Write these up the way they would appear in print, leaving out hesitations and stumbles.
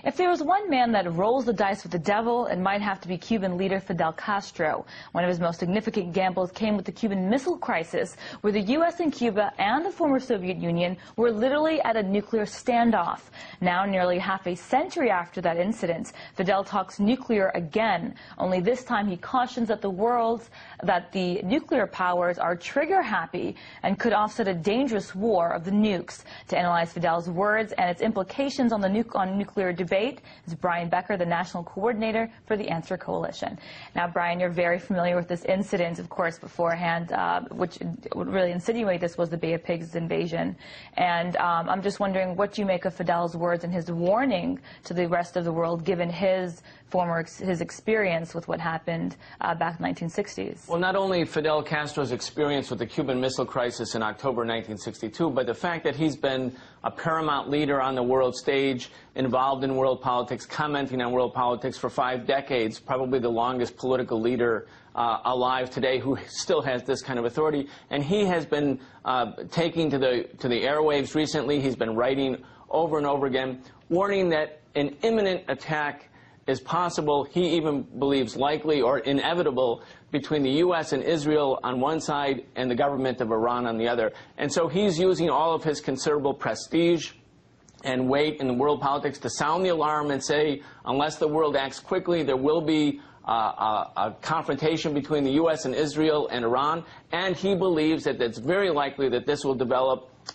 If there was one man that rolls the dice with the devil, it might have to be Cuban leader Fidel Castro. One of his most significant gambles came with the Cuban Missile Crisis, where the U.S. and Cuba and the former Soviet Union were literally at a nuclear standoff. Now, nearly half a century after that incident, Fidel talks nuclear again, only this time he cautions that the nuclear powers are trigger-happy and could offset a dangerous war of the nukes. To analyze Fidel's words and its implications on the nuclear debate is Brian Becker, the national coordinator for the Answer Coalition. Now, Brian, you're very familiar with this incident, of course, beforehand, which would really insinuate this was the Bay of Pigs invasion. And I'm just wondering what you make of Fidel's words and his warning to the rest of the world, given his experience with what happened back in the 1960s. Well, not only Fidel Castro's experience with the Cuban Missile Crisis in October 1962, but the fact that he's been a paramount leader on the world stage, involved in world politics, commenting on world politics for 5 decades, probably the longest political leader alive today who still has this kind of authority. And he has been taking to the airwaves recently. He's been writing over and over again, warning that an imminent attack is possible, he even believes likely or inevitable, between the U.S. and Israel on one side and the government of Iran on the other. And so he's using all of his considerable prestige and weight in the world politics to sound the alarm and say, unless the world acts quickly, there will be a confrontation between the U.S. and Israel and Iran. And he believes that it's very likely that this will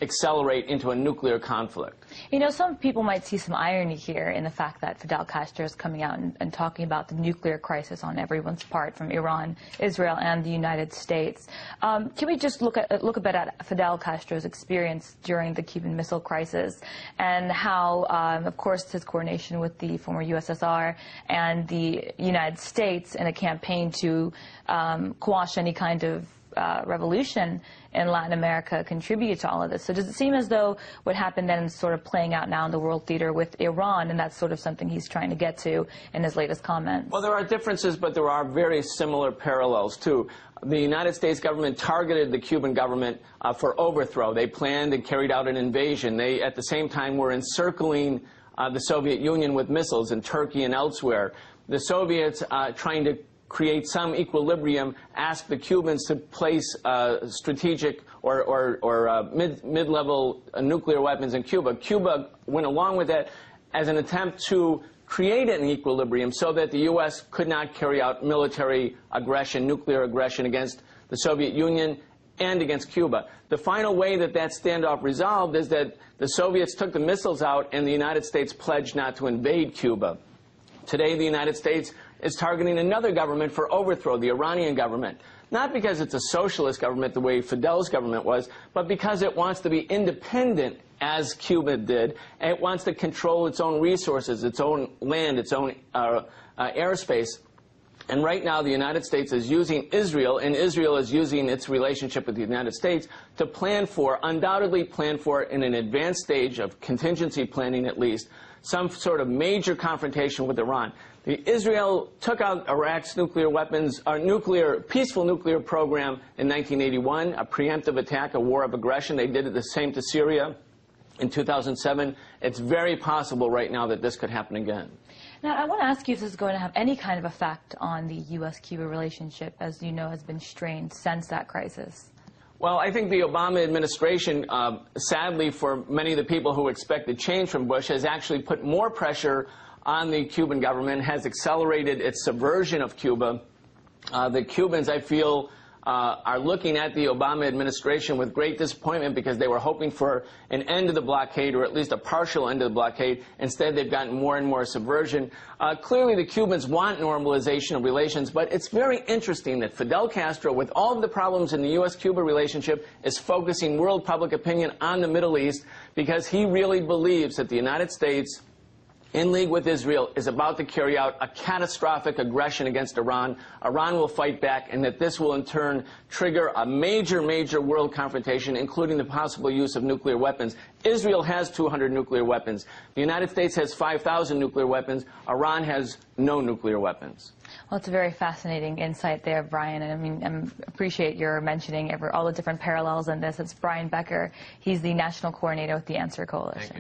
accelerate into a nuclear conflict. You know, some people might see some irony here in the fact that Fidel Castro is coming out and talking about the nuclear crisis on everyone's part, from Iran, Israel, and the United States. Can we just look a bit at Fidel Castro's experience during the Cuban Missile Crisis and how, of course, his coordination with the former USSR and the United States in a campaign to quash any kind of revolution in Latin America contribute to all of this? So does it seem as though what happened then is sort of playing out now in the world theater with Iran, and that's sort of something he's trying to get to in his latest comments? Well, there are differences, but there are very similar parallels, too. The United States government targeted the Cuban government for overthrow. They planned and carried out an invasion. They, at the same time, were encircling the Soviet Union with missiles in Turkey and elsewhere. The Soviets, trying to create some equilibrium, asked the Cubans to place strategic or mid-level nuclear weapons in Cuba. Cuba went along with that as an attempt to create an equilibrium so that the U.S. could not carry out military aggression, nuclear aggression against the Soviet Union and against Cuba. The final way that standoff resolved is that the Soviets took the missiles out and the United States pledged not to invade Cuba. Today, the United States is targeting another government for overthrow, the Iranian government. Not because it's a socialist government the way Fidel's government was, but because it wants to be independent, as Cuba did, and it wants to control its own resources, its own land, its own airspace. And right now, the United States is using Israel, and Israel is using its relationship with the United States to undoubtedly plan for, in an advanced stage of contingency planning at least, some sort of major confrontation with Iran. Israel took out Iraq's nuclear weapons, peaceful nuclear program in 1981, a preemptive attack, a war of aggression. They did the same to Syria in 2007. It's very possible right now that this could happen again. Now, I want to ask you if this is going to have any kind of effect on the U.S.-Cuba relationship, as you know, has been strained since that crisis. Well, I think the Obama administration, sadly for many of the people who expected change from Bush, has actually put more pressure on the Cuban government, has accelerated its subversion of Cuba. The Cubans, I feel, are looking at the Obama administration with great disappointment because they were hoping for an end to the blockade, or at least a partial end to the blockade. Instead, they've gotten more and more subversion. Clearly, the Cubans want normalization of relations, but it's very interesting that Fidel Castro, with all of the problems in the U.S.-Cuba relationship, is focusing world public opinion on the Middle East because he really believes that the United States, in league with Israel, is about to carry out a catastrophic aggression against Iran. Iran will fight back, and that this will in turn trigger a major world confrontation, including the possible use of nuclear weapons. Israel has 200 nuclear weapons. The United States has 5,000 nuclear weapons. Iran has no nuclear weapons. Well, it's a very fascinating insight there, Brian, and I mean, I appreciate your mentioning all the different parallels in this. It's Brian Becker. He's the national coordinator with the Answer Coalition. Thank you.